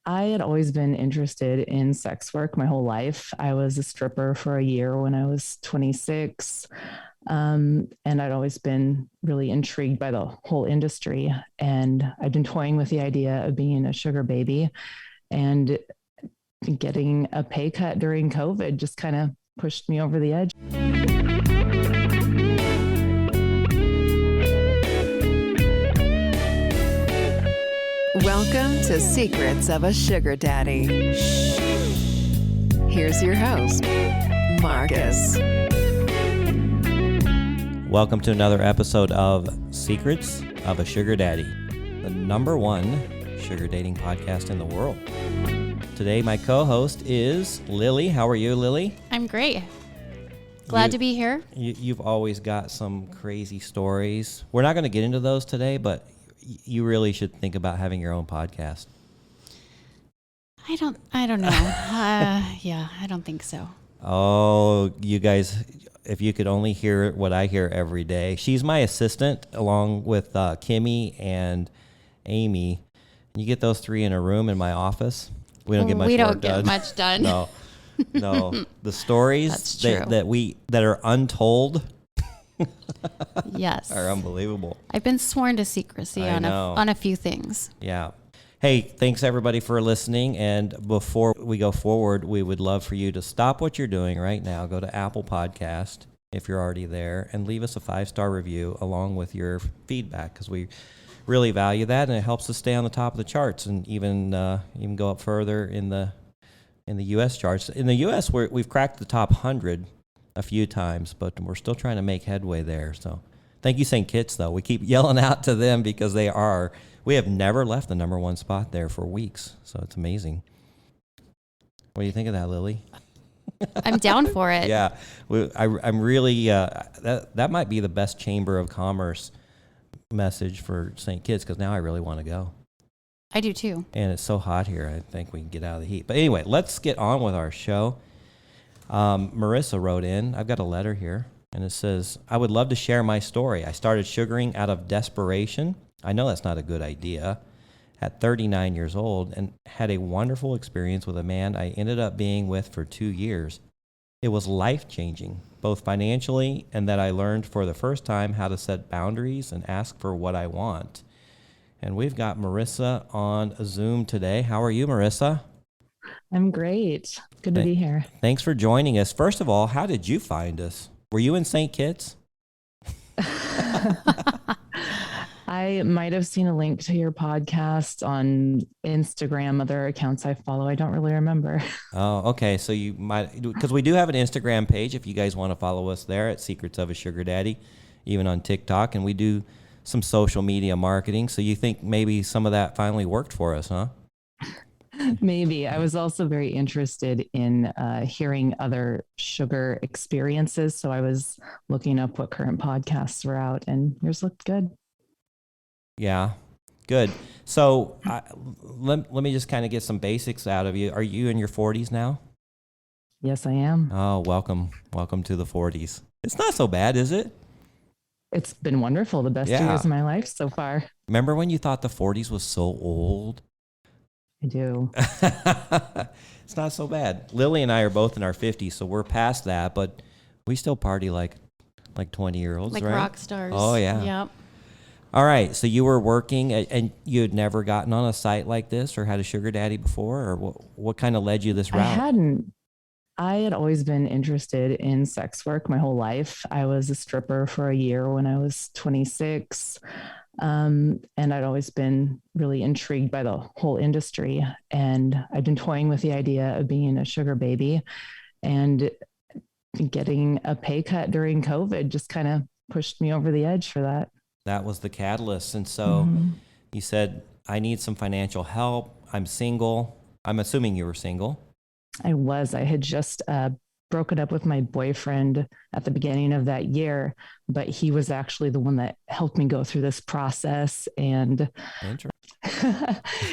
I had always been interested in sex work my whole life. I was a stripper for a year when I was 26. And I'd always been really intrigued by the whole industry. And I'd been toying with the idea of being a sugar baby, and getting a pay cut during COVID just kind of pushed me over the edge. Welcome to Secrets of a Sugar Daddy. Here's your host, Marcus. Welcome to another episode of Secrets of a Sugar Daddy, the number one sugar dating podcast in the world. Today, my co-host is Lily. How are you, Lily? I'm great. Glad to be here. You've always got some crazy stories. We're not going to get into those today, but you really should think about having your own podcast. I don't know. I don't think so. Oh, you guys, if you could only hear what I hear every day. She's my assistant along with Kimmy and Amy. You get those three in a room in my office. We don't get much done. No. The stories that are untold yes, are unbelievable. I've been sworn to secrecy on a few things. Yeah. Hey, thanks everybody for listening. And before we go forward, we would love for you to stop what you're doing right now. Go to Apple Podcast if you're already there and leave us a 5-star review along with your feedback, because we really value that, and it helps us stay on the top of the charts and even go up further in the U.S. charts. In the U.S., we've cracked the top 100 a few times, but we're still trying to make headway there. So thank you, St. Kitts, though. We keep yelling out to them because we have never left the number one spot there for weeks. So it's amazing. What do you think of that, Lily? I'm down for it. Yeah. I'm really, that might be the best Chamber of Commerce message for St. Kitts, because now I really want to go. I do too. And it's so hot here, I think we can get out of the heat. But anyway, let's get on with our show. Marisa wrote in. I've got a letter here, and it says, I would love to share my story. I started sugaring out of desperation. I know that's not a good idea. At 39 years old, and had a wonderful experience with a man I ended up being with for 2 years. It was life-changing, both financially and that I learned for the first time how to set boundaries and ask for what I want. And we've got Marisa on Zoom today. How are you, Marisa? I'm great. Good to be here. Thanks for joining us. First of all, how did you find us? Were you in St. Kitts? I might have seen a link to your podcast on Instagram, other accounts I follow. I don't really remember. Oh, okay. So you might, because we do have an Instagram page if you guys want to follow us there at Secrets of a Sugar Daddy, even on TikTok. And we do some social media marketing. So you think maybe some of that finally worked for us, huh? Maybe. I was also very interested in hearing other sugar experiences. So I was looking up what current podcasts were out, and yours looked good. Yeah, good. So let me just kind of get some basics out of you. Are you in your 40s now? Yes, I am. Oh, welcome to the 40s. It's not so bad, is it? It's been wonderful. The best years of my life so far. Remember when you thought the 40s was so old? I do. It's not so bad. Lily and I are both in our 50s, so we're past that, but we still party like 20-year-olds, like right? rock stars. Oh, yeah. Yep. All right, so you were working, and you had never gotten on a site like this or had a sugar daddy before, or what kind of led you this route? I hadn't. I had always been interested in sex work my whole life. I was a stripper for a year when I was 26. And I'd always been really intrigued by the whole industry. And I'd been toying with the idea of being a sugar baby, and getting a pay cut during COVID just kind of pushed me over the edge for that. That was the catalyst. And so you said, I need some financial help. I'm single. I'm assuming you were single. I had just broken up with my boyfriend at the beginning of that year, but he was actually the one that helped me go through this process. And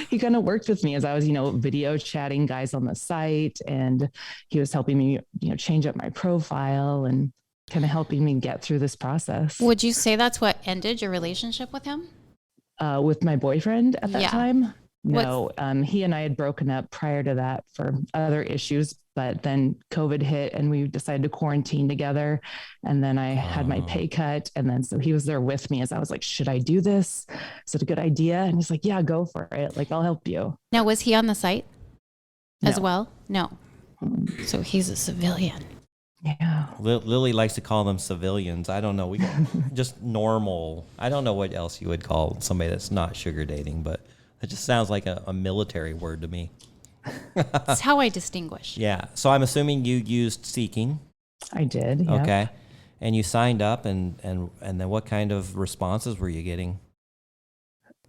he kind of worked with me as I was, video chatting guys on the site, and he was helping me, change up my profile and kind of helping me get through this process. Would you say that's what ended your relationship with him? With my boyfriend at that time? No, he and I had broken up prior to that for other issues, but then COVID hit and we decided to quarantine together. And then I had my pay cut. And then so he was there with me as I was like, should I do this? Is it a good idea? And he's like, yeah, go for it. Like, I'll help you. Now, was he on the site as No. well? No. So he's a civilian. Yeah. Lily likes to call them civilians. I don't know. We just normal. I don't know what else you would call somebody that's not sugar dating, but it just sounds like a military word to me. That's how I distinguish. Yeah. So I'm assuming you used Seeking. I did. Yep. Okay. And you signed up, and then what kind of responses were you getting?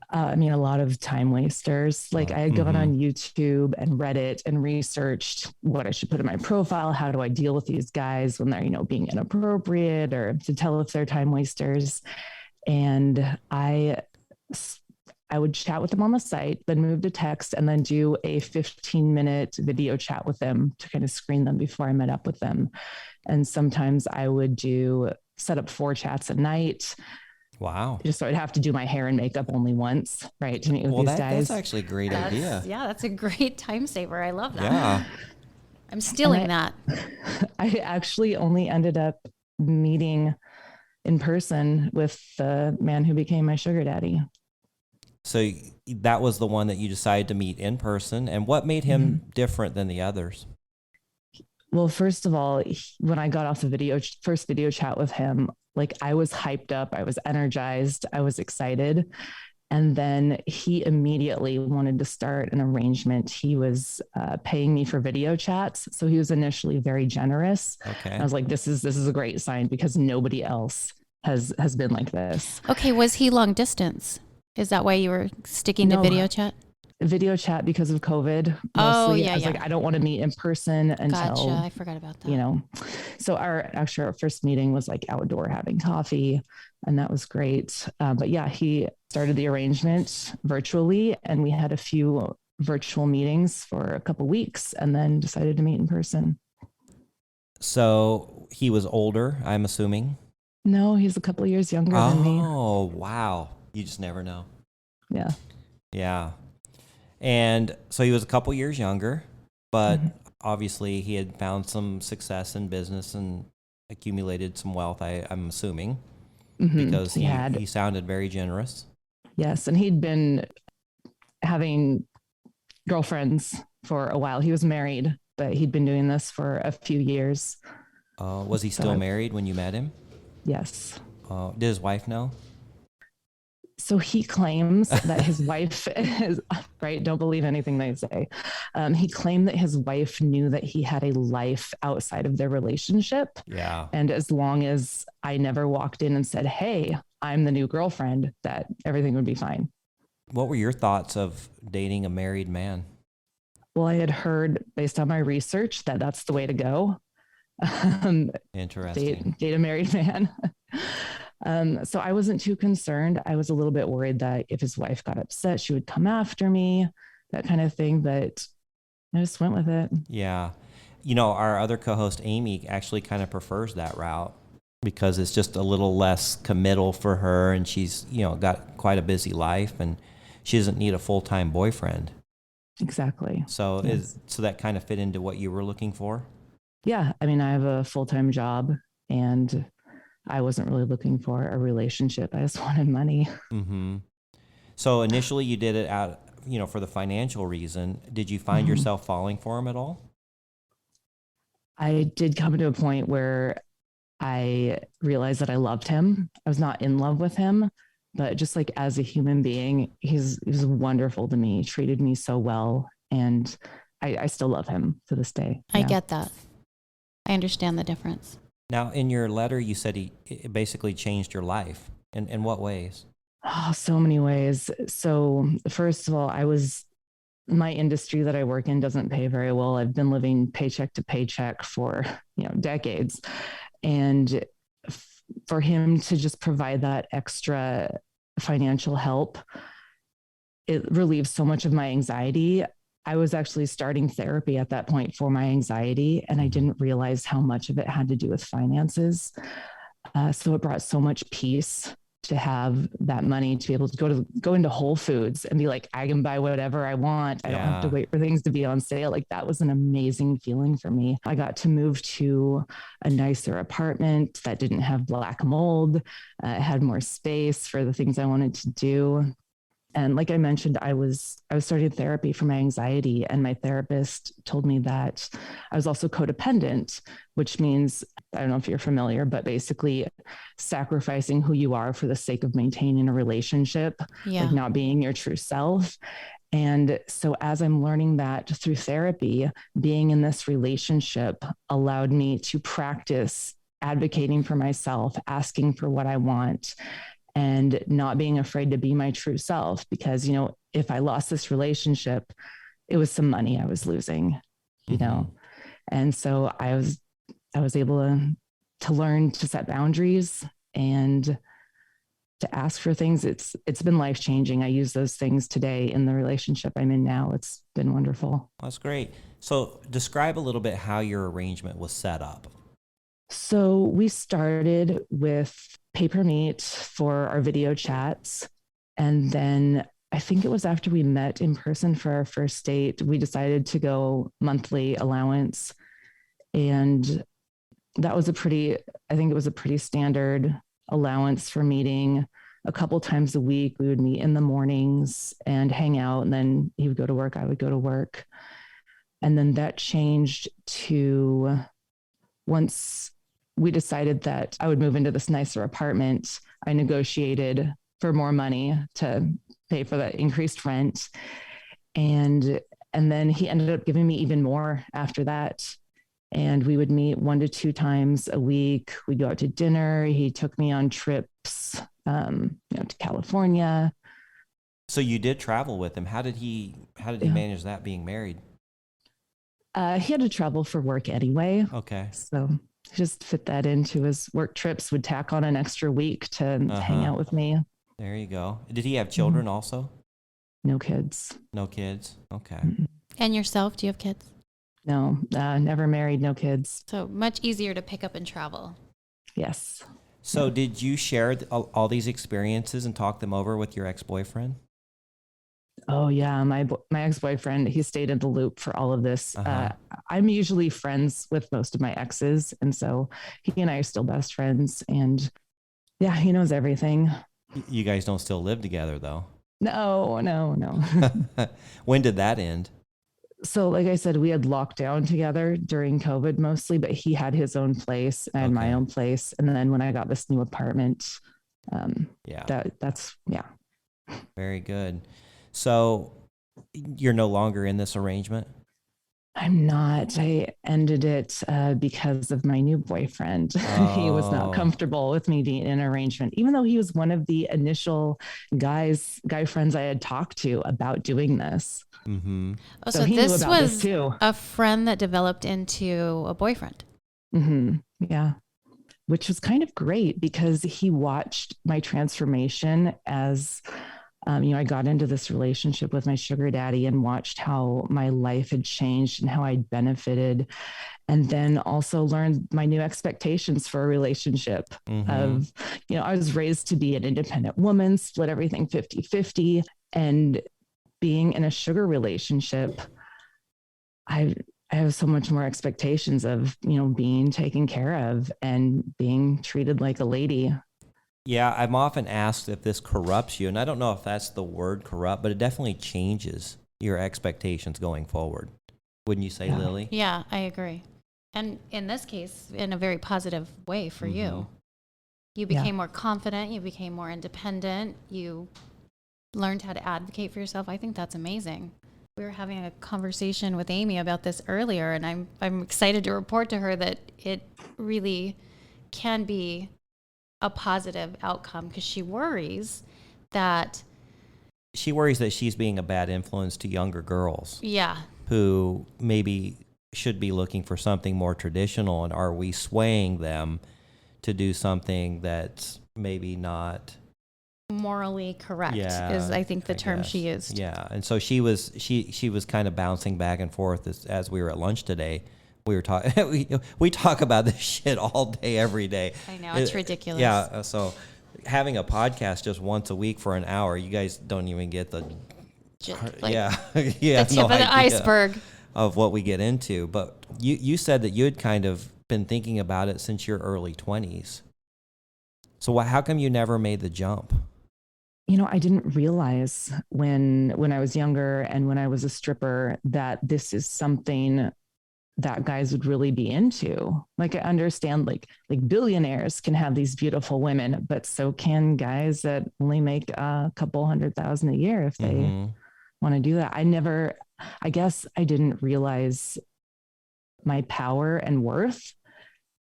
I mean, a lot of time wasters. Like I had gone on YouTube and Reddit and researched what I should put in my profile. How do I deal with these guys when they're, being inappropriate, or to tell if they're time wasters. And I would chat with them on the site, then move to text, and then do a 15-minute video chat with them to kind of screen them before I met up with them. And sometimes I would set up 4 chats a night. Wow. Just so I'd have to do my hair and makeup only once, right, to meet with these guys. That's actually a great idea. Yeah, that's a great time saver. I love that. Yeah. I'm stealing that. I actually only ended up meeting in person with the man who became my sugar daddy. So that was the one that you decided to meet in person. And what made him different than the others? Well, first of all, when I got off the first video chat with him, like I was hyped up, I was energized, I was excited. And then he immediately wanted to start an arrangement. He was paying me for video chats. So he was initially very generous. Okay. I was like, this is a great sign, because nobody else has been like this. Okay. Was he long distance? Is that why you were sticking to video chat? Video chat because of COVID. Mostly. Oh, yeah. I was like, I don't want to meet in person until, Gotcha. I forgot about that. So our first meeting was like outdoor having coffee, and that was great. But yeah, he started the arrangement virtually, and we had a few virtual meetings for a couple weeks and then decided to meet in person. So he was older, I'm assuming? No, he's a couple of years younger than me. Oh, wow. You just never know. Yeah. Yeah. And so he was a couple years younger, but obviously he had found some success in business and accumulated some wealth, I'm assuming, because he sounded very generous. Yes. And he'd been having girlfriends for a while. He was married, but he'd been doing this for a few years. Was he still married when you met him? Yes. Did his wife know? So he claims that his wife is, right, don't believe anything they say. He claimed that his wife knew that he had a life outside of their relationship. Yeah. And as long as I never walked in and said, hey, I'm the new girlfriend, that everything would be fine. What were your thoughts of dating a married man? Well, I had heard, based on my research, that that's the way to go. Interesting. Date a married man. So I wasn't too concerned. I was a little bit worried that if his wife got upset, she would come after me, that kind of thing. But I just went with it. Yeah. Our other co-host, Amy, actually kind of prefers that route because it's just a little less committal for her. And she's, got quite a busy life and she doesn't need a full-time boyfriend. Exactly. So yes. So that kind of fit into what you were looking for? Yeah. I mean, I have a full-time job and I wasn't really looking for a relationship. I just wanted money. Mm-hmm. So initially you did it out, for the financial reason. Did you find yourself falling for him at all? I did come to a point where I realized that I loved him. I was not in love with him, but just like as a human being, he's wonderful to me. He treated me so well. And I still love him to this day. I get that. I understand the difference. Now, in your letter, you said it basically changed your life. In what ways? Oh, so many ways. So first of all, my industry that I work in doesn't pay very well. I've been living paycheck to paycheck for, decades. And for him to just provide that extra financial help, it relieves so much of my anxiety. I was actually starting therapy at that point for my anxiety, and I didn't realize how much of it had to do with finances. So it brought so much peace to have that money to be able to go into Whole Foods and be like, I can buy whatever I want. I don't have to wait for things to be on sale. Like that was an amazing feeling for me. I got to move to a nicer apartment that didn't have black mold. It had more space for the things I wanted to do. And like I mentioned, I was starting therapy for my anxiety, and my therapist told me that I was also codependent, which means, I don't know if you're familiar, but basically sacrificing who you are for the sake of maintaining a relationship, like not being your true self. And so as I'm learning that through therapy, being in this relationship allowed me to practice advocating for myself, asking for what I want, and not being afraid to be my true self. Because, if I lost this relationship, it was some money I was losing, And so I was able to learn to set boundaries and to ask for things. It's been life-changing. I use those things today in the relationship I'm in now. It's been wonderful. That's great. So describe a little bit how your arrangement was set up. So we started with paper meet for our video chats. And then I think it was after we met in person for our first date, we decided to go monthly allowance. And that was a pretty standard allowance for meeting a couple times a week. We would meet in the mornings and hang out, and then he would go to work, I would go to work. And then that changed to, once we decided that I would move into this nicer apartment, I negotiated for more money to pay for the increased rent. And then he ended up giving me even more after that. And we would meet 1 to 2 times a week. We'd go out to dinner. He took me on trips, to California. So you did travel with him. How did he manage that being married? He had to travel for work anyway. Okay. So he just fit that into his work trips, would tack on an extra week to hang out with me. There you go. Did he have children also? No kids. No kids. Okay. And yourself, do you have kids? No, never married, no kids. So much easier to pick up and travel. Yes. So did you share all these experiences and talk them over with your ex-boyfriend? Oh yeah, my ex-boyfriend, he stayed in the loop for all of this. I'm usually friends with most of my exes, and so he and I are still best friends. And yeah, he knows everything. You guys don't still live together, though? No. When did that end? So like I said, we had locked down together during COVID mostly, but he had his own place and I had my own place. And then when I got this new apartment, that's. Very good. So you're no longer in this arrangement? I'm not. I ended it because of my new boyfriend. He was not comfortable with me being in an arrangement, even though he was one of the initial guy friends I had talked to about doing this. Mm-hmm. Oh, so this was a friend that developed into a boyfriend. Mm-hmm. Yeah. Which was kind of great because he watched my transformation as, I got into this relationship with my sugar daddy and watched how my life had changed and how I'd benefited. And then also learned my new expectations for a relationship of, I was raised to be an independent woman, split everything 50-50. And being in a sugar relationship, I have so much more expectations of, being taken care of and being treated like a lady. Yeah, I'm often asked if this corrupts you, and I don't know if that's the word corrupt, but it definitely changes your expectations going forward. Wouldn't you say, Lily? Yeah, I agree. And in this case, in a very positive way for you. You became more confident, you became more independent, you learned how to advocate for yourself. I think that's amazing. We were having a conversation with Amy about this earlier, and I'm excited to report to her that it really can be a positive outcome because she worries that she's being a bad influence to younger girls. Yeah. Who maybe should be looking for something more traditional, and are we swaying them to do something that's maybe not morally correct is I think the term she used. Yeah. And so she was kind of bouncing back and forth as we were at lunch today. We were talking we talk about this shit all day, every day. I know, it's ridiculous. Yeah. So having a podcast just once a week for an hour, you guys don't even get the yeah the tip no of the idea iceberg of what we get into. But you said that you had kind of been thinking about it since your early 20s. So how come you never made the jump? I didn't realize when I was younger and when I was a stripper that this is something that guys would really be into. Like, I understand like billionaires can have these beautiful women, but so can guys that only make a couple $100,000 a year if they want to do that. I guess I didn't realize my power and worth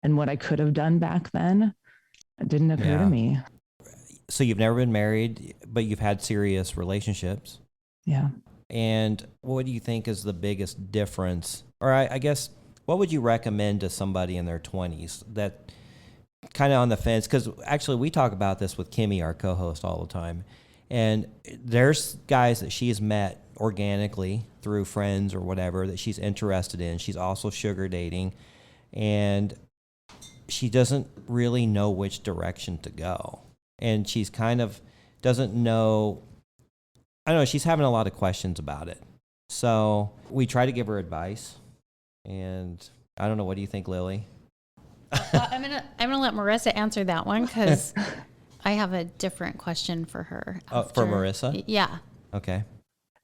and what I could have done back then. It didn't occur to me. So you've never been married, but you've had serious relationships. Yeah. And what do you think is the biggest difference? Or I guess, what would you recommend to somebody in their 20s that kind of on the fence? Because actually we talk about this with Kimmy, our co-host, all the time. And there's guys that she's met organically through friends or whatever that she's interested in. She's also sugar dating. And she doesn't really know which direction to go. And she's kind of doesn't know, I don't know, she's having a lot of questions about it. So we try to give her advice. And I don't know, what do you think, Lily? I'm gonna let Marissa answer that one because I have a different question for her. For Marissa? Yeah. Okay.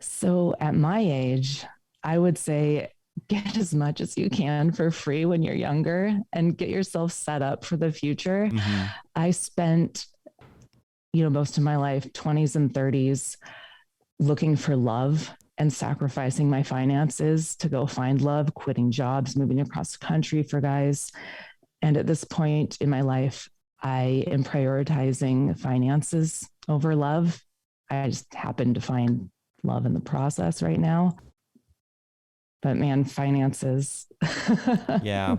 So at my age, I would say get as much as you can for free when you're younger and get yourself set up for the future. Mm-hmm. I spent, most of my life, 20s and 30s, looking for love and sacrificing my finances to go find love, quitting jobs, moving across the country for guys. And at this point in my life, I am prioritizing finances over love. I just happen to find love in the process right now. But man, finances. Yeah.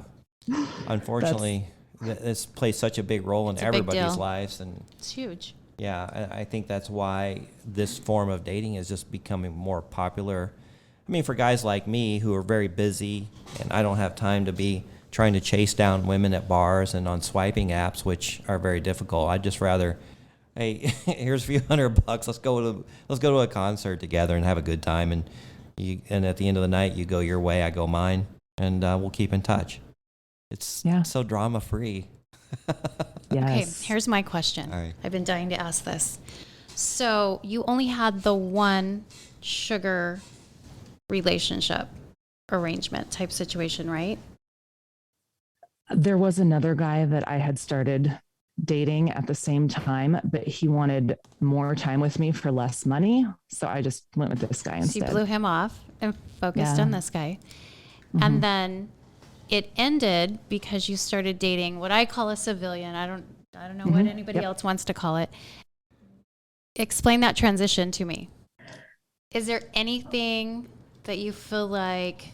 Unfortunately, this plays such a big role in everybody's lives. And it's huge. Yeah, I think that's why this form of dating is just becoming more popular. I mean, for guys like me who are very busy and I don't have time to be trying to chase down women at bars and on swiping apps, which are very difficult. I'd just rather, hey, here's a few $100. Let's go to a concert together and have a good time. And at the end of the night, you go your way, I go mine, and we'll keep in touch. It's so drama free. Yes. Okay, here's my question. All right. I've been dying to ask this. So you only had the one sugar relationship arrangement type situation, right? There was another guy that I had started dating at the same time, but he wanted more time with me for less money. So I just went with this guy instead. So you blew him off and focused on this guy. Mm-hmm. And then it ended because you started dating what I call a civilian. I don't know what anybody else wants to call it. Explain that transition to me. Is there anything that you feel like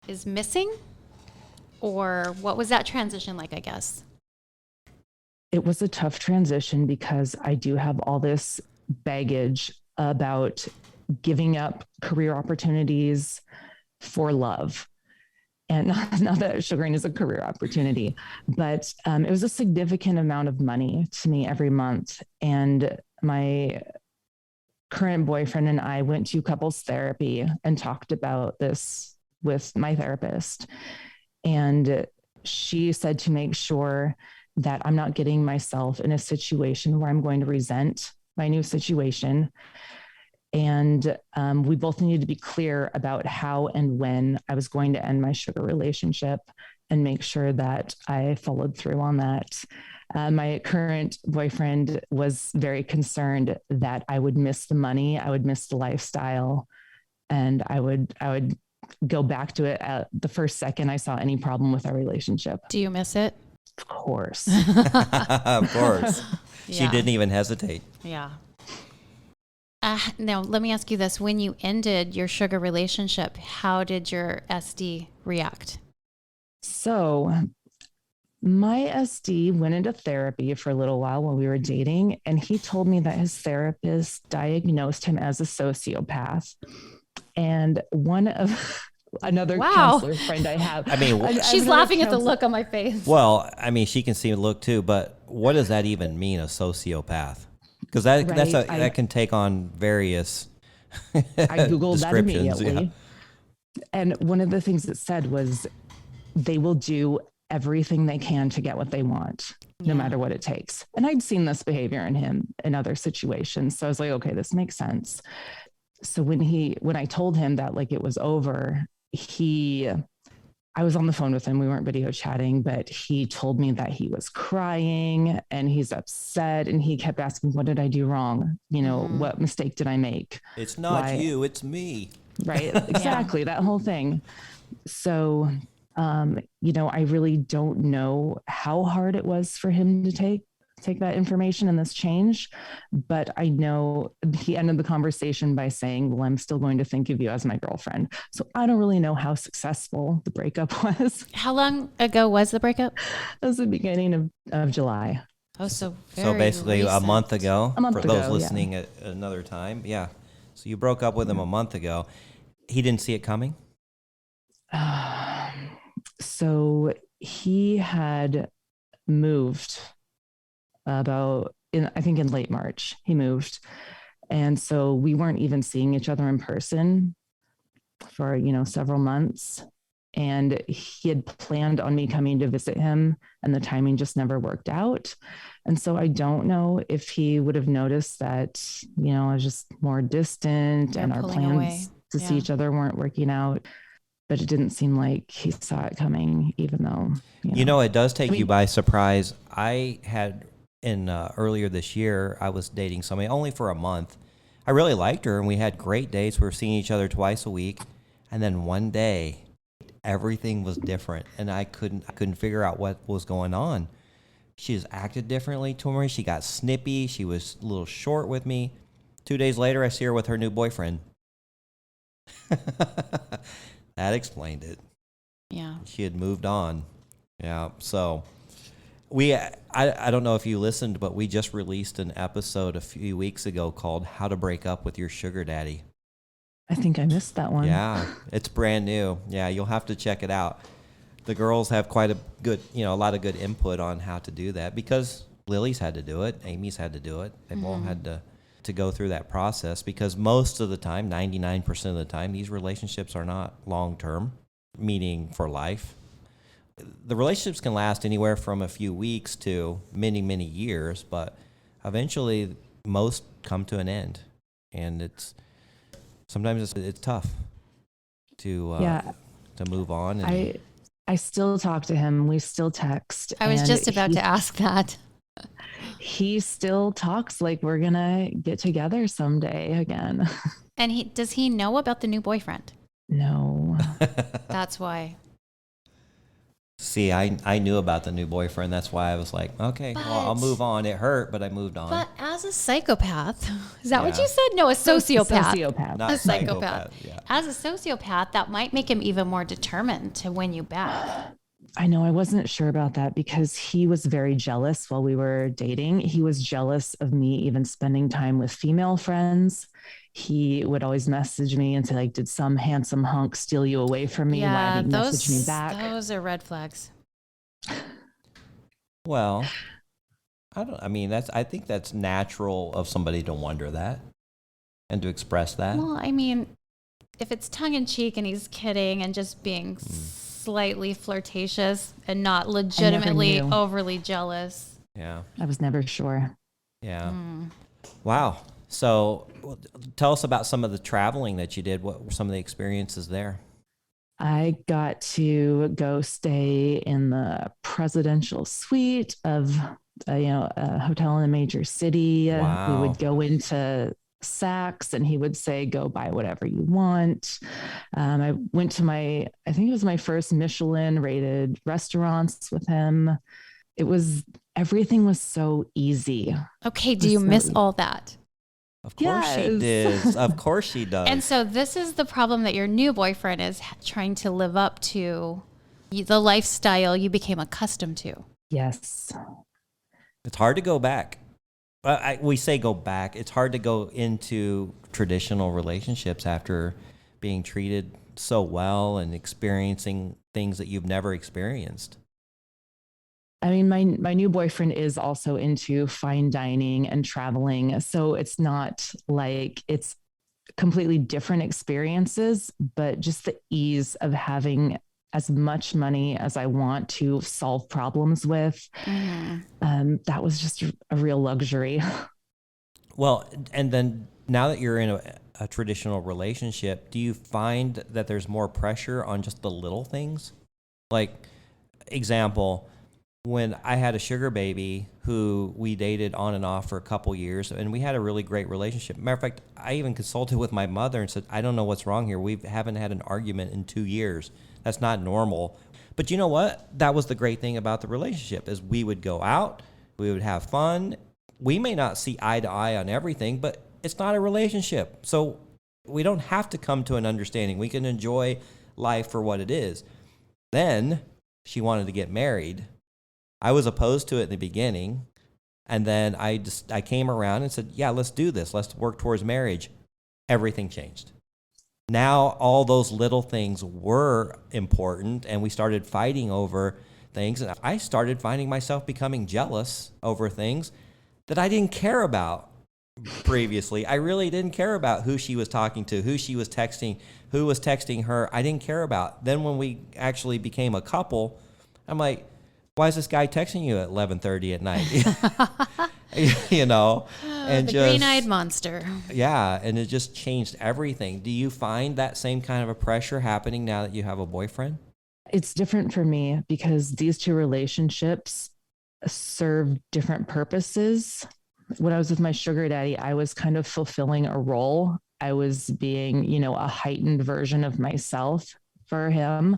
is missing? Or what was that transition like, I guess? It was a tough transition because I do have all this baggage about giving up career opportunities for love. And not that sugaring is a career opportunity, but it was a significant amount of money to me every month. And my current boyfriend and I went to couples therapy and talked about this with my therapist. And she said to make sure that I'm not getting myself in a situation where I'm going to resent my new situation. And we both needed to be clear about how and when I was going to end my sugar relationship and make sure that I followed through on that. My current boyfriend was very concerned that I would miss the money, I would miss the lifestyle, and I would go back to it at the first second I saw any problem with our relationship. Do you miss it? Of course. Of course. She Yeah. didn't even hesitate. Yeah. Now, let me ask you this. When you ended your sugar relationship, how did your SD react? So my SD went into therapy for a little while we were dating, and he told me that his therapist diagnosed him as a sociopath. And one of another Wow. counselor friend I have. I mean, I have She's another laughing at the counselor- look on my face. well, I mean, she can see the look too, but what does that even mean, a sociopath? Because that can take on various I Googled that descriptions. immediately. And one of the things it said was they will do everything they can to get what they want, no matter what it takes. And I'd seen this behavior in him in other situations. So I was like, okay, this makes sense. So when I told him that like it was over, I was on the phone with him. We weren't video chatting, but he told me that he was crying and he's upset. And he kept asking, what did I do wrong? What mistake did I make? It's not Why- you, it's me. Right. Exactly. That whole thing. So, I really don't know how hard it was for him to take that information and this change, but I know he ended the conversation by saying, well, I'm still going to think of you as my girlfriend. So I don't really know how successful the breakup was. How long ago was the breakup? It was the beginning of July. Oh, so So basically recent. a month ago, A month for ago, those yeah. listening at another time. Yeah. So you broke up with him a month ago. He didn't see it coming? So he had moved I think in late March, he moved. And so we weren't even seeing each other in person for, several months. And he had planned on me coming to visit him, and the timing just never worked out. And so I don't know if he would have noticed that, I was just more distant You're and our pulling plans away. to see Yeah. each other weren't working out. But it didn't seem like he saw it coming, even though, It does take I mean- you by surprise. I had earlier this year, I was dating somebody only for a month. I really liked her, and we had great dates. We were seeing each other twice a week, and then one day, everything was different, and I couldn't figure out what was going on. She just acted differently to me. She got snippy. She was a little short with me. 2 days later, I see her with her new boyfriend. That explained it. Yeah. She had moved on. Yeah. So I don't know if you listened, but we just released an episode a few weeks ago called How to Break Up with Your Sugar Daddy. I think I missed that one. Yeah. It's brand new. Yeah. You'll have to check it out. The girls have quite a lot of good input on how to do that, because Lily's had to do it. Amy's had to do it. They've all had to go through that process, because most of the time, 99% of the time, these relationships are not long-term, meaning for life. The relationships can last anywhere from a few weeks to many, many years, but eventually most come to an end. And sometimes it's tough to move on. And I still talk to him. We still text. I was and just about to ask that. He still talks like we're going to get together someday again. And does he know about the new boyfriend? No. That's why. See, I knew about the new boyfriend. That's why I was like, okay, well, I'll But- move on. It hurt, but I moved on. But as a psychopath, is that what Yeah. you said? No, a sociopath. Sociopath. Not A psychopath. Yeah. As a sociopath, that might make him even more determined to win you back. I know. I wasn't sure about that because he was very jealous while we were dating. He was jealous of me even spending time with female friends. He would always message me and say, like, did some handsome hunk steal you away from me? Why Yeah, didn't you message me back? those are red flags. Well, I think that's natural of somebody to wonder that and to express that. Well, I mean, if it's tongue in cheek and he's kidding and just being slightly flirtatious and not legitimately knew. overly jealous. Yeah. I was never sure. Yeah. Wow. So tell us about some of the traveling that you did. What were some of the experiences there? I got to go stay in the presidential suite of a hotel in a major city. Wow. We would go into Saks and he would say, go buy whatever you want. I went to I think it was my first Michelin rated restaurants with him. Everything was so easy. Okay, do you miss all that? Of course she Yes. does. Of course she does. And so this is the problem that your new boyfriend is trying to live up to, the lifestyle you became accustomed to. Yes. It's hard to go back. We say go back. It's hard to go into traditional relationships after being treated so well and experiencing things that you've never experienced. I mean, my new boyfriend is also into fine dining and traveling. So it's not like it's completely different experiences, but just the ease of having as much money as I want to solve problems with. That was just a real luxury. Well, and then now that you're in a traditional relationship, do you find that there's more pressure on just the little things? Like, example, when I had a sugar baby who we dated on and off for a couple years, and we had a really great relationship. Matter of fact, I even consulted with my mother and said, I don't know what's wrong here. We haven't had an argument in 2 years. That's not normal. But you know what? That was the great thing about the relationship is we would go out, we would have fun. We may not see eye to eye on everything, but it's not a relationship. So we don't have to come to an understanding. We can enjoy life for what it is. Then she wanted to get married. I was opposed to it in the beginning. And then I came around and said, yeah, let's do this. Let's work towards marriage. Everything changed. Now all those little things were important, and we started fighting over things. And I started finding myself becoming jealous over things that I didn't care about previously. I really didn't care about who she was talking to, who she was texting, who was texting her. I didn't care about. Then when we actually became a couple, I'm like, why is this guy texting you at 11:30 at night? You know, and the just green-eyed monster. Yeah, and it just changed everything. Do you find that same kind of a pressure happening now that you have a boyfriend? It's different for me because these two relationships serve different purposes. When I was with my sugar daddy, I was kind of fulfilling a role. I was being, a heightened version of myself for him.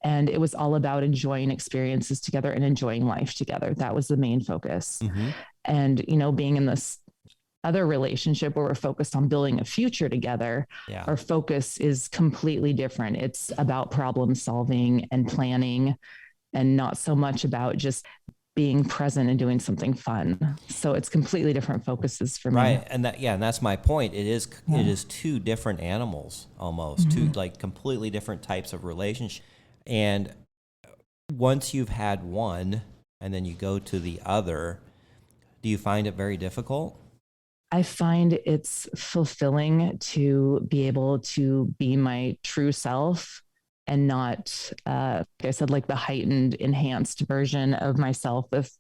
And it was all about enjoying experiences together and enjoying life together. That was the main focus. Mm-hmm. And, being in this other relationship where we're focused on building a future together, our focus is completely different. It's about problem solving and planning, and not so much about just being present and doing something fun. So it's completely different focuses for me. Right. And that's my point. It is two different animals almost, two like completely different types of relationships. And once you've had one and then you go to the other, do you find it very difficult? I find it's fulfilling to be able to be my true self and not, like I said, like the heightened, enhanced version of myself with.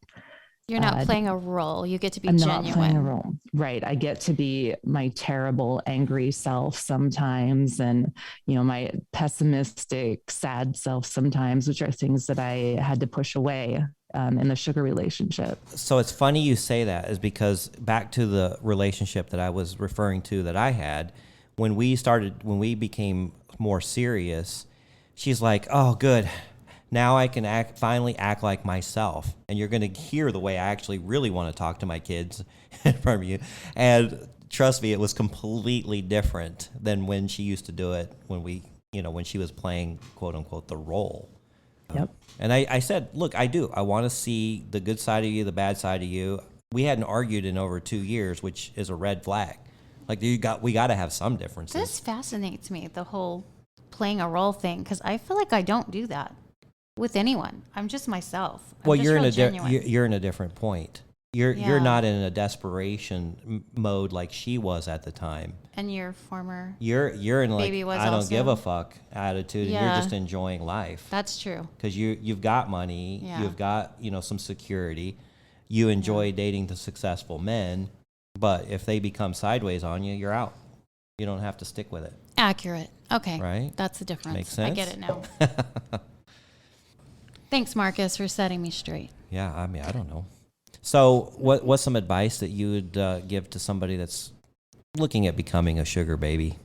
You're not playing a role. You get to be I'm genuine. not playing a role. Right. I get to be my terrible, angry self sometimes, and, my pessimistic, sad self sometimes, which are things that I had to push away in the sugar relationship. So it's funny you say that, is because back to the relationship that I was referring to that I had, when we became more serious, she's like, oh, good. Now I can finally act like myself. And you're going to hear the way I actually really want to talk to my kids in front of you. And trust me, it was completely different than when she used to do it when she was playing, quote unquote, the role. Yep. And I said, look, I want to see the good side of you, the bad side of you. We hadn't argued in over 2 years, which is a red flag. Like we got to have some differences. This fascinates me, the whole playing a role thing, because I feel like I don't do that with anyone. I'm just myself. Well, you're in a different point. You're not in a desperation mode like she was at the time. And your former you're in like baby was I don't also, give a fuck attitude. Yeah. And you're just enjoying life. That's true. Because you've got money, you've got some security. You enjoy dating the successful men, but if they become sideways on you, you're out. You don't have to stick with it. Accurate. Okay. Right. That's the difference. Makes sense. I get it now. Thanks, Marcus, for setting me straight. Yeah, I mean, I don't know. So what's some advice that you would give to somebody that's looking at becoming a sugar baby?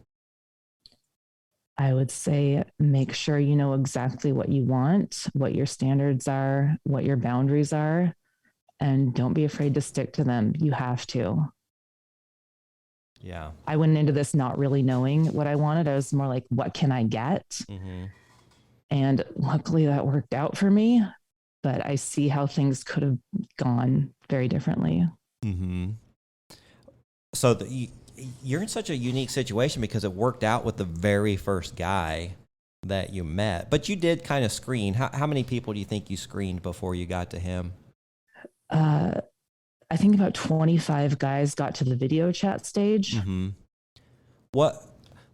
I would say make sure you know exactly what you want, what your standards are, what your boundaries are, and don't be afraid to stick to them. You have to. Yeah. I went into this not really knowing what I wanted. I was more like, what can I get? Mm-hmm. And luckily that worked out for me, but I see how things could have gone very differently. Mm-hmm. So you're in such a unique situation because it worked out with the very first guy that you met. But you did kind of screen. How many people do you think you screened before you got to him? I think about 25 guys got to the video chat stage. Mm-hmm. What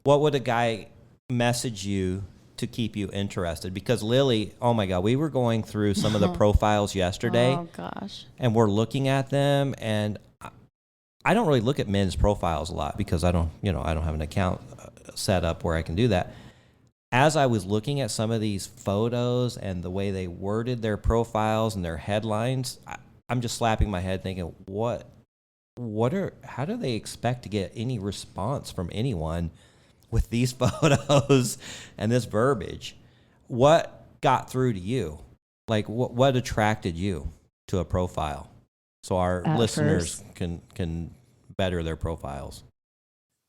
would a guy message you to keep you interested? Because Lily, oh my God, we were going through some of the profiles yesterday. Oh gosh. And we're looking at them, and I don't really look at men's profiles a lot because I don't have an account set up where I can do that. As I was looking at some of these photos and the way they worded their profiles and their headlines, I'm just slapping my head thinking, how do they expect to get any response from anyone with these photos and this verbiage? What got through to you? Like what attracted you to a profile so our listeners can better their profiles?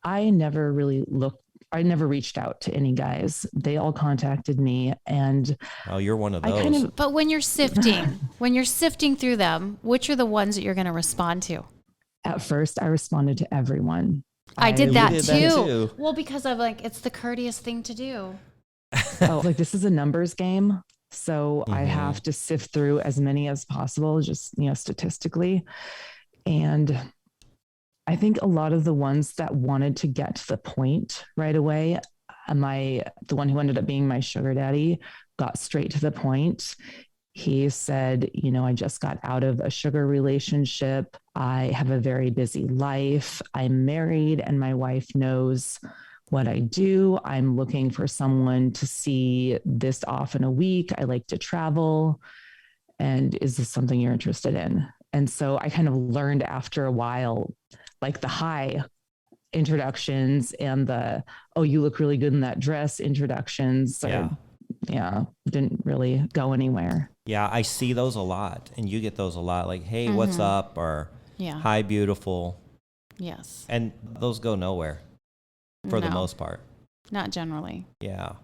I never reached out to any guys. They all contacted me, and oh, you're one of those. But when you're sifting through them, which are the ones that you're going to respond to? At first, I responded to everyone. I did that that too. too. Well, because I'm like, it's the courteous thing to do. Like this is a numbers game, so I have to sift through as many as possible, just statistically. And I think a lot of the ones that wanted to get to the point right away, the one who ended up being my sugar daddy got straight to the point. He said, I just got out of a sugar relationship. I have a very busy life. I'm married and my wife knows what I do. I'm looking for someone to see this often a week. I like to travel. And is this something you're interested in? And so I kind of learned after a while, like the high introductions and the, oh, you look really good in that dress introductions. Didn't really go anywhere. Yeah, I see those a lot, and you get those a lot. Like, hey, what's up? Or hi, beautiful. Yes. And those go nowhere for the most part. Not generally. Yeah.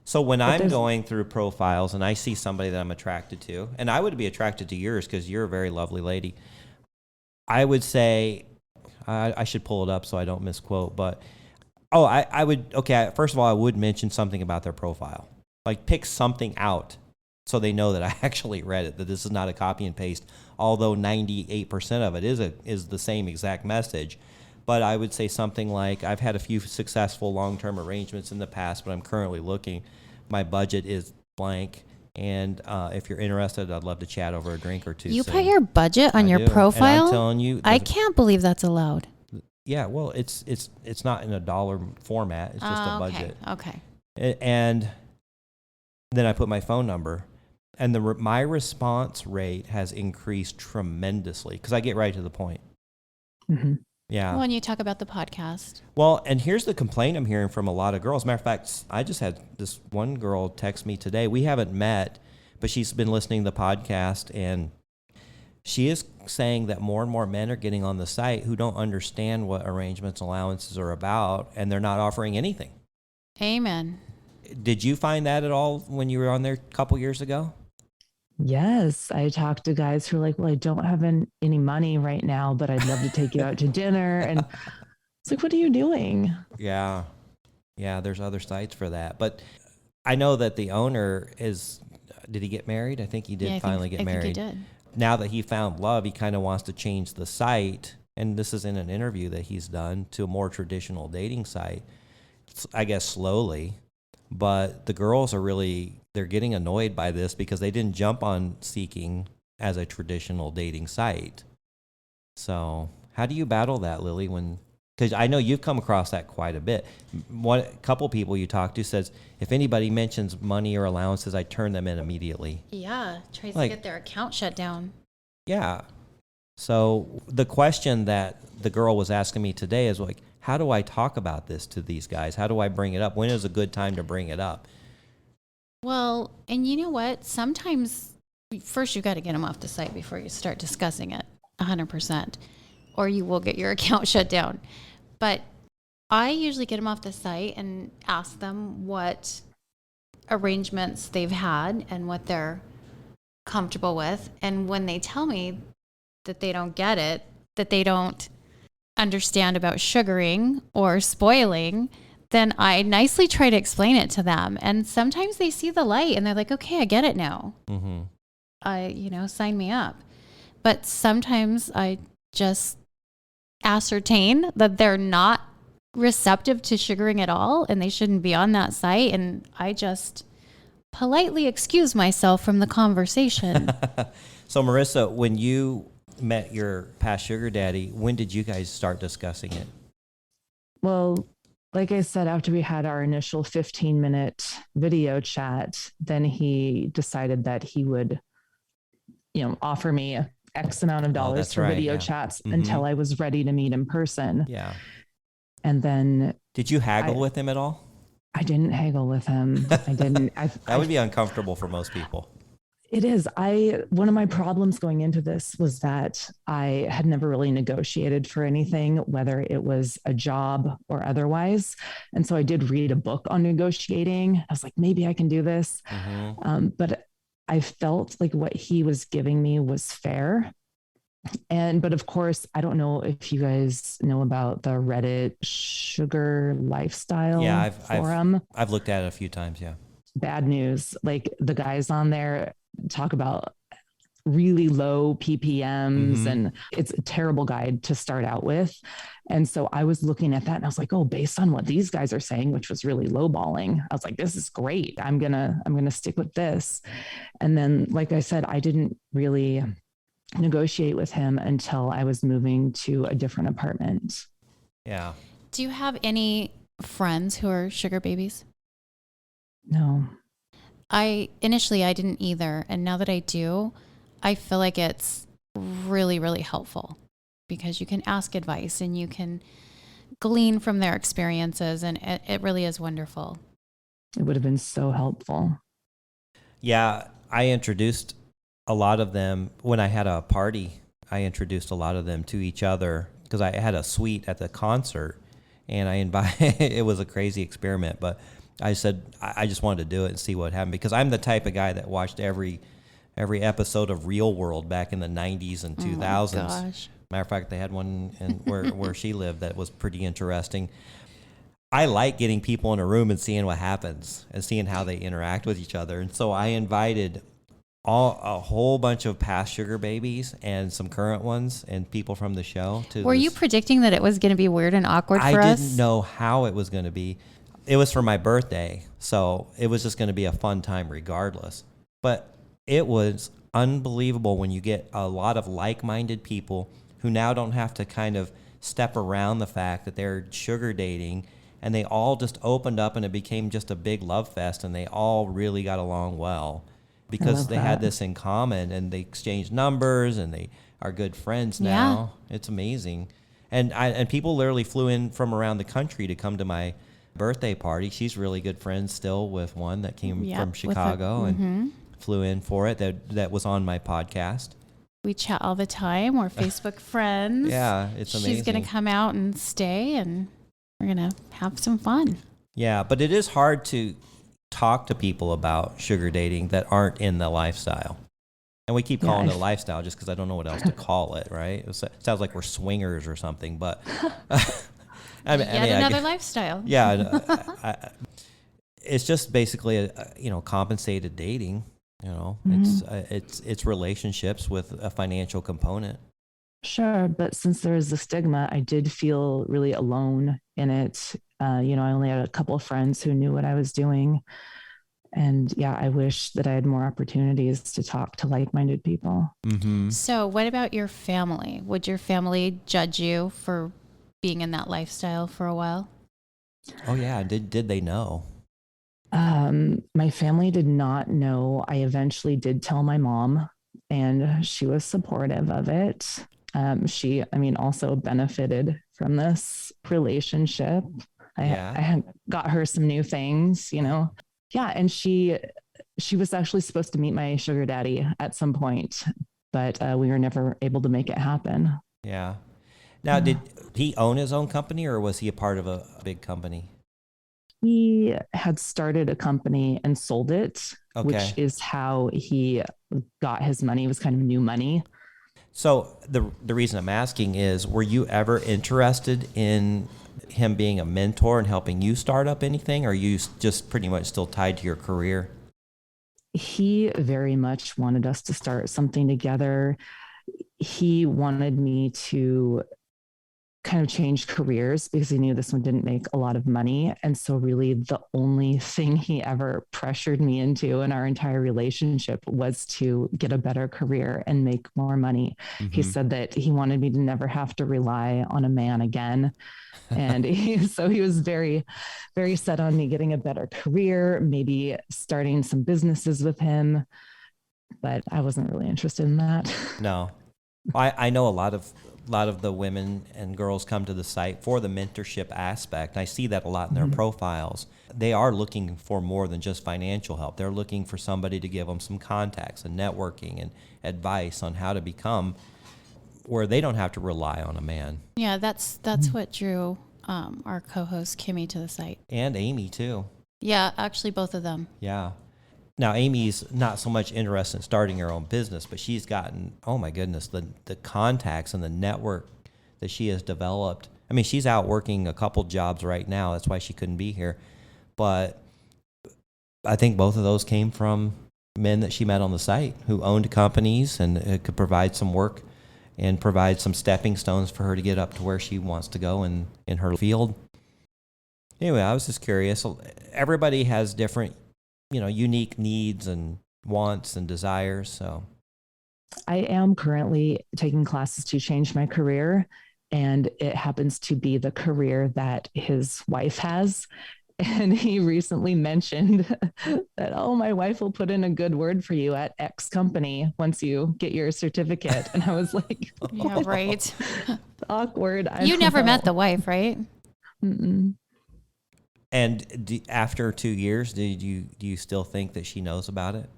So when I'm going through profiles and I see somebody that I'm attracted to, and I would be attracted to yours because you're a very lovely lady, I would say, I should pull it up so I don't misquote, but, I would, first of all, I would mention something about their profile. Like pick something out so they know that I actually read it, that this is not a copy and paste, although 98% of it is the same exact message. But I would say something like, I've had a few successful long-term arrangements in the past, but I'm currently looking. My budget is blank. And if you're interested, I'd love to chat over a drink or two. You put your budget on your profile? And I'm telling you. I can't believe that's allowed. Yeah, well, it's not in a dollar format. It's just a budget. Okay. And then I put my phone number. And my response rate has increased tremendously because I get right to the point. Mm-hmm. Yeah. When you talk about the podcast. Well, and here's the complaint I'm hearing from a lot of girls. Matter of fact, I just had this one girl text me today. We haven't met, but she's been listening to the podcast, and she is saying that more and more men are getting on the site who don't understand what arrangements allowances are about, and they're not offering anything. Amen. Did you find that at all when you were on there a couple years ago? Yes. I talked to guys who are like, well, I don't have any money right now, but I'd love to take you out to dinner. And it's like, what are you doing? Yeah. Yeah, there's other sites for that. But I know that the owner did he get married? I think he did finally get married. I think he did. Now that he found love, he kind of wants to change the site. And this is in an interview that he's done, to a more traditional dating site, I guess slowly. But the girls they're getting annoyed by this because they didn't jump on Seeking as a traditional dating site. So how do you battle that, Lily? Because I know you've come across that quite a bit. A couple people you talk to says, if anybody mentions money or allowances, I turn them in immediately. Yeah, tries to get their account shut down. Yeah. So the question that the girl was asking me today is like, how do I talk about this to these guys? How do I bring it up? When is a good time to bring it up? Well, and you know what? Sometimes first you got to get them off the site before you start discussing it 100%, or you will get your account shut down. But I usually get them off the site and ask them what arrangements they've had and what they're comfortable with. And when they tell me that they don't get it, that they don't understand about sugaring or spoiling, then I nicely try to explain it to them. And sometimes they see the light and they're like, okay, I get it now. Sign me up. But sometimes I just ascertain that they're not receptive to sugaring at all and they shouldn't be on that site. And I just politely excuse myself from the conversation. So Marissa, when you met your past sugar daddy, when did you guys start discussing it? Well, like I said, after we had our initial 15-minute video chat, then he decided that he would, offer me X amount of dollars for video chats until I was ready to meet in person. Yeah. And then did you haggle with him at all? I didn't haggle with him. I didn't. That would be uncomfortable for most people. It is. One of my problems going into this was that I had never really negotiated for anything, whether it was a job or otherwise. And so I did read a book on negotiating. I was like, maybe I can do this. But I felt like what he was giving me was fair. But of course, I don't know if you guys know about the Reddit sugar lifestyle forum. I've looked at it a few times. Yeah. Bad news. Like the guys on there talk about really low PPMs and it's a terrible guide to start out with. And so I was looking at that and I was like, oh, based on what these guys are saying, which was really lowballing, I was like, this is great. I'm going to stick with this. And then, like I said, I didn't really negotiate with him until I was moving to a different apartment. Yeah. Do you have any friends who are sugar babies? No. Initially I didn't either. And now that I do, I feel like it's really, really helpful because you can ask advice and you can glean from their experiences. And it really is wonderful. It would have been so helpful. Yeah. I introduced a lot of them when I had a party. I introduced a lot of them to each other because I had a suite at the concert and I invited, it was a crazy experiment, but I said, I just wanted to do it and see what happened because I'm the type of guy that watched every episode of Real World back in the 90s and 2000s. Oh gosh. Matter of fact, they had one where she lived that was pretty interesting. I like getting people in a room and seeing what happens and seeing how they interact with each other. And so I invited a whole bunch of past sugar babies and some current ones and people from the show. Were you predicting that it was going to be weird and awkward for us? I didn't know how it was going to be. It was for my birthday, so it was just going to be a fun time regardless. But it was unbelievable when you get a lot of like-minded people who now don't have to kind of step around the fact that they're sugar dating, and they all just opened up and it became just a big love fest, and they all really got along well because they had this in common, and they exchanged numbers, and they are good friends now. Yeah. It's amazing. And people literally flew in from around the country to come to my birthday party. She's really good friends still with one that came from Chicago and flew in for it that was on my podcast. We chat all the time. We're Facebook friends. Yeah, it's amazing. She's going to come out and stay and we're going to have some fun. Yeah, but it is hard to talk to people about sugar dating that aren't in the lifestyle. And we keep calling it a lifestyle just because I don't know what else to call it, right? It sounds like we're swingers or something, but another lifestyle. Yeah, it's just basically a compensated dating. It's relationships with a financial component. Sure, but since there is a stigma, I did feel really alone in it. I only had a couple of friends who knew what I was doing. And I wish that I had more opportunities to talk to like-minded people. Mm-hmm. So what about your family? Would your family judge you for being in that lifestyle for a while? Oh yeah. Did they know? My family did not know. I eventually did tell my mom and she was supportive of it. She also benefited from this relationship. I got her some new things, Yeah, and she was actually supposed to meet my sugar daddy at some point, but we were never able to make it happen. Yeah. Now, did he own his own company or was he a part of a big company? He had started a company and sold it, which is how he got his money. It was kind of new money. So the reason I'm asking is, were you ever interested in him being a mentor and helping you start up anything, or are you just pretty much still tied to your career? He very much wanted us to start something together. He wanted me to kind of change careers because he knew this one didn't make a lot of money. And so, really, the only thing he ever pressured me into in our entire relationship was to get a better career and make more money. He said that he wanted me to never have to rely on a man again. And so he was very, very set on me getting a better career, maybe starting some businesses with him. But I wasn't really interested in that. No. I know a lot of the women and girls come to the site for the mentorship aspect. I see that a lot in their profiles. They are looking for more than just financial help. They're looking for somebody to give them some contacts and networking and advice on how to become where they don't have to rely on a man. Yeah, that's what drew our co-host Kimmy to the site. And Amy too. Yeah, actually both of them. Yeah. Now, Amy's not so much interested in starting her own business, but she's gotten, oh my goodness, the contacts and the network that she has developed. I mean, she's out working a couple jobs right now. That's why she couldn't be here. But I think both of those came from men that she met on the site who owned companies and could provide some work and provide some stepping stones for her to get up to where she wants to go in her field. Anyway, I was just curious. Everybody has different, unique needs and wants and desires. So I am currently taking classes to change my career, and it happens to be the career that his wife has. And he recently mentioned that, oh, my wife will put in a good word for you at X company once you get your certificate. And I was like, yeah, right. Awkward. You never met the wife, right? Mm-mm. And after 2 years, do you still think that she knows about it,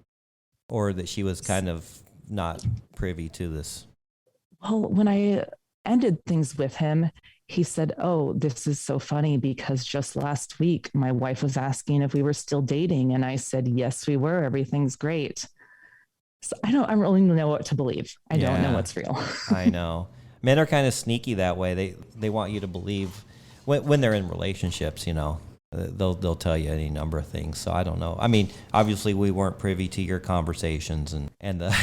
or that she was kind of not privy to this? Well, when I ended things with him, he said, "Oh, this is so funny because just last week my wife was asking if we were still dating, and I said yes, we were. Everything's great." So I don't really know what to believe. I don't know what's real. I know. Men are kind of sneaky that way. They want you to believe when they're in relationships, They'll tell you any number of things. So I don't know. I mean, obviously we weren't privy to your conversations and the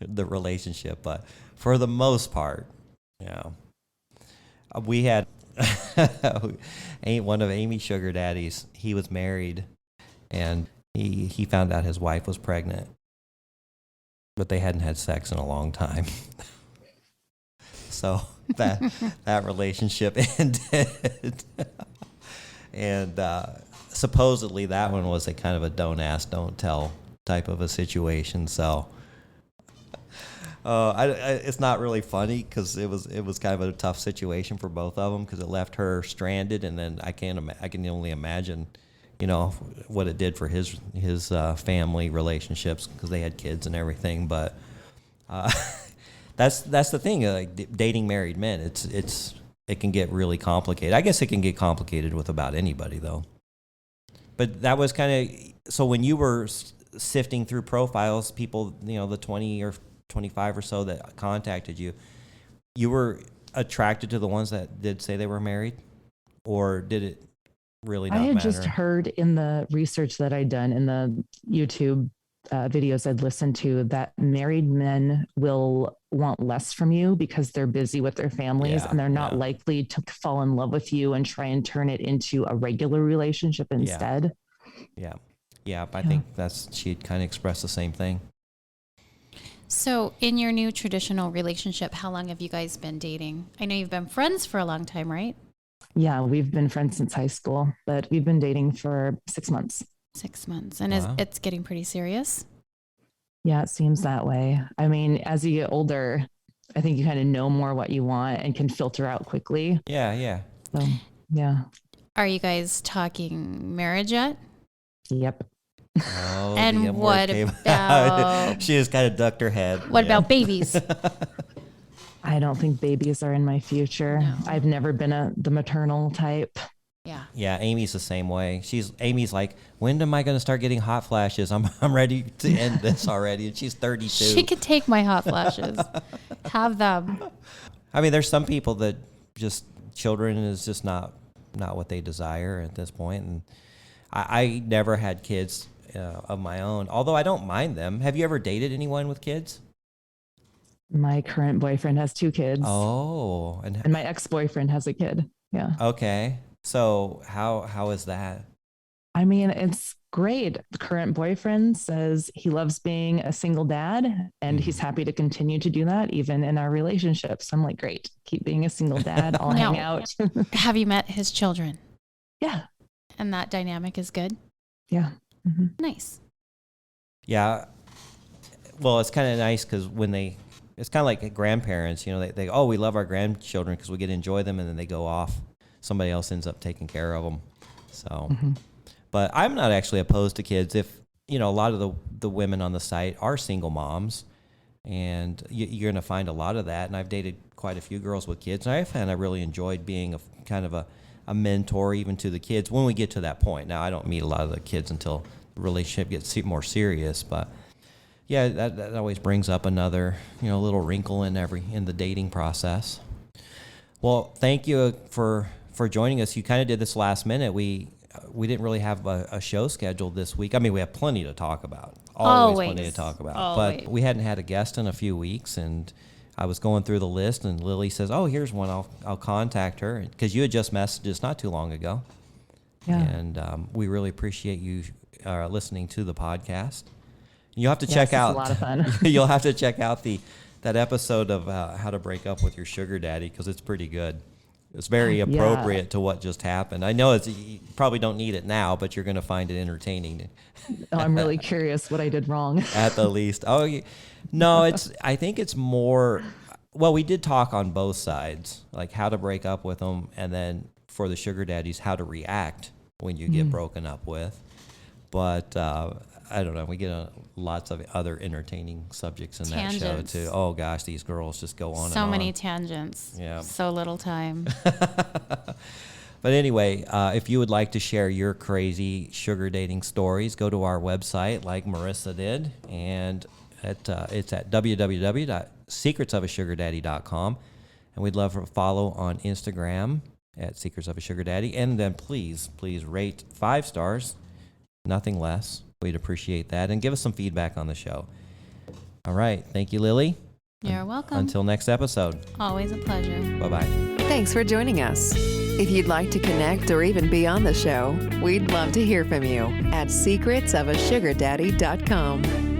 the relationship, but for the most part, we had one of Amy's sugar daddies. He was married, and he found out his wife was pregnant, but they hadn't had sex in a long time. So that relationship ended. And supposedly that one was a kind of a don't ask, don't tell type of a situation. So it's not really funny because it was kind of a tough situation for both of them because it left her stranded, and then I can only imagine, what it did for his family relationships because they had kids and everything. But that's the thing, like dating married men. It can get really complicated. I guess it can get complicated with about anybody, though. But that was kind of, so when you were sifting through profiles, people, the 20 or 25 or so that contacted you, you were attracted to the ones that did say they were married? Or did it really not matter? I had just heard in the research that I'd done in the YouTube videos I'd listened to that married men will want less from you because they're busy with their families and they're not likely to fall in love with you and try and turn it into a regular relationship instead. Yeah. I think she'd kind of expressed the same thing. So in your new traditional relationship, how long have you guys been dating? I know you've been friends for a long time, right? Yeah, we've been friends since high school, but we've been dating for 6 months. 6 months. And it's getting pretty serious? Yeah, it seems that way. I mean, as you get older, I think you kind of know more what you want and can filter out quickly. Yeah. So, yeah. Are you guys talking marriage yet? Yep. Oh, and what about... She just kind of ducked her head. What about babies? I don't think babies are in my future. No. I've never been the maternal type. Yeah. Yeah, Amy's the same way. Amy's like, when am I going to start getting hot flashes? I'm ready to end this already. And she's 32. She could take my hot flashes. Have them. I mean, there's some people that just children is just not what they desire at this point. And I never had kids of my own, although I don't mind them. Have you ever dated anyone with kids? My current boyfriend has 2 kids. Oh, And my ex-boyfriend has a kid. Yeah. okay. So how is that? I mean, it's great. The current boyfriend says he loves being a single dad and he's happy to continue to do that even in our relationship. So I'm like, great, keep being a single dad. I'll hang out. Have you met his children? Yeah. And that dynamic is good? Yeah. Mm-hmm. Nice. Yeah. Well, it's kind of nice because it's kind of like grandparents, they oh, we love our grandchildren because we get to enjoy them, and then they go off. Somebody else ends up taking care of them. So, but I'm not actually opposed to kids. If, a lot of the women on the site are single moms, and you're going to find a lot of that. And I've dated quite a few girls with kids, and I found I really enjoyed being a kind of a mentor even to the kids when we get to that point. Now, I don't meet a lot of the kids until the relationship gets more serious, but yeah, that always brings up another, little wrinkle in the dating process. Well, thank you for joining us. You kind of did this last minute. We didn't really have a show scheduled this week. I mean, we have plenty to talk about. Always plenty to talk about. Always. But we hadn't had a guest in a few weeks, and I was going through the list, and Lily says, "Oh, here's one. I'll contact her," because you had just messaged us not too long ago. Yeah. And we really appreciate you listening to the podcast. You'll have to check out. It's a lot of fun. You'll have to check out that episode of How to Break Up with Your Sugar Daddy, because it's pretty good. It's very appropriate to what just happened. I know you probably don't need it now, but you're going to find it entertaining. I'm really curious what I did wrong. At the least. Oh, no, I think it's more, well, we did talk on both sides, like how to break up with them, and then for the sugar daddies, how to react when you get broken up with. But I don't know. We get lots of other entertaining subjects in Tangents. that show, too. Oh, gosh, these girls just go on and So on. many tangents. Yeah. So little time. But anyway, if you would like to share your crazy sugar dating stories, go to our website like Marisa did, and it's at www.secretsofasugardaddy.com. And we'd love to follow on Instagram at Secrets of a Sugar Daddy. And then please rate 5 stars, nothing less. We'd appreciate that. And give us some feedback on the show. All right. Thank you, Lily. You're welcome. Until next episode. Always a pleasure. Bye-bye. Thanks for joining us. If you'd like to connect or even be on the show, we'd love to hear from you at secretsofasugardaddy.com.